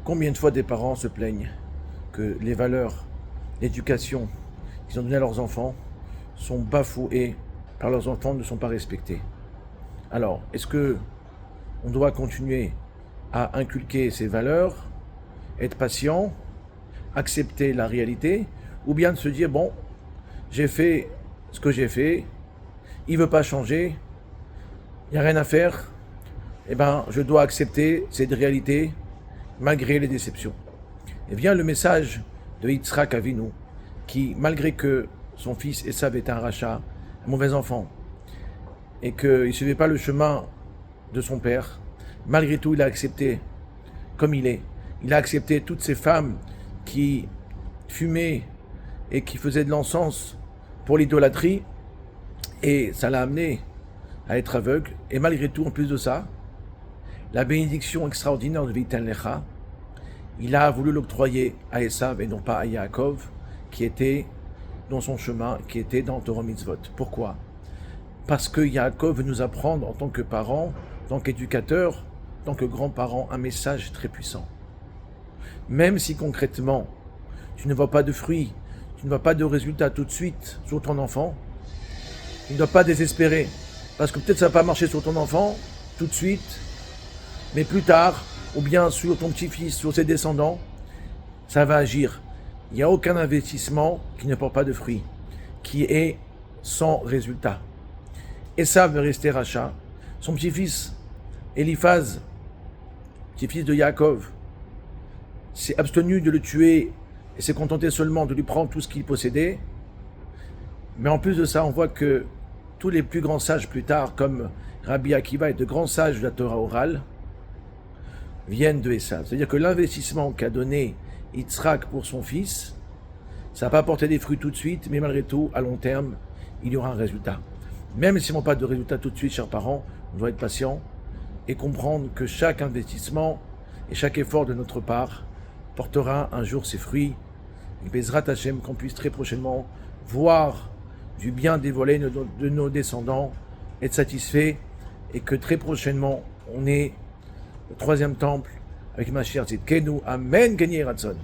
Combien de fois des parents se plaignent que les valeurs, l'éducation qu'ils ont données à leurs enfants sont bafouées par leurs enfants, ne sont pas respectées. Alors, est-ce que on doit continuer à inculquer ces valeurs, être patient, accepter la réalité, ou bien de se dire, bon, j'ai fait ce que j'ai fait, il ne veut pas changer, il n'y a rien à faire, eh ben, je dois accepter cette réalité malgré les déceptions. Et vient le message de Yitzhak Avinu, qui, malgré que son fils Esav était un rachat, un mauvais enfant, et qu'il ne suivait pas le chemin de son père, malgré tout, il a accepté comme il est. Il a accepté toutes ces femmes qui fumaient et qui faisaient de l'encens pour l'idolâtrie, et ça l'a amené à être aveugle. Et malgré tout, en plus de ça, la bénédiction extraordinaire de Veitan Lecha, il a voulu l'octroyer à Esav et non pas à Yaakov, qui était dans son chemin, qui était dans Torah Mitzvot. Pourquoi ? Parce que Yaakov veut nous apprendre en tant que parents, en tant qu'éducateurs, en tant que grands-parents, un message très puissant. Même si concrètement, tu ne vois pas de fruits, tu ne vois pas de résultats tout de suite sur ton enfant, tu ne dois pas désespérer. Parce que peut-être ça ne va pas marcher sur ton enfant tout de suite, mais plus tard, ou bien sur ton petit-fils, sur ses descendants, ça va agir. Il n'y a aucun investissement qui ne porte pas de fruits, qui est sans résultat. Esav veut rester rachat. Son petit-fils, Eliphaz, petit-fils de Yaakov, s'est abstenu de le tuer et s'est contenté seulement de lui prendre tout ce qu'il possédait. Mais en plus de ça, on voit que tous les plus grands sages plus tard, comme Rabbi Akiva et de grands sages de la Torah orale, viennent de Esav. C'est-à-dire que l'investissement qu'a donné Yitzhak pour son fils, ça n'a pas apporté des fruits tout de suite, mais malgré tout, à long terme, il y aura un résultat. Même si on n'a pas de résultat tout de suite, chers parents, on doit être patient et comprendre que chaque investissement et chaque effort de notre part portera un jour ses fruits. Et Bezrat Hashem, qu'on puisse très prochainement voir du bien dévoilé de nos descendants, être satisfait, et que très prochainement, on ait le troisième temple avec Mashiach Tzidkenu. Amen, Kenye Ratzon.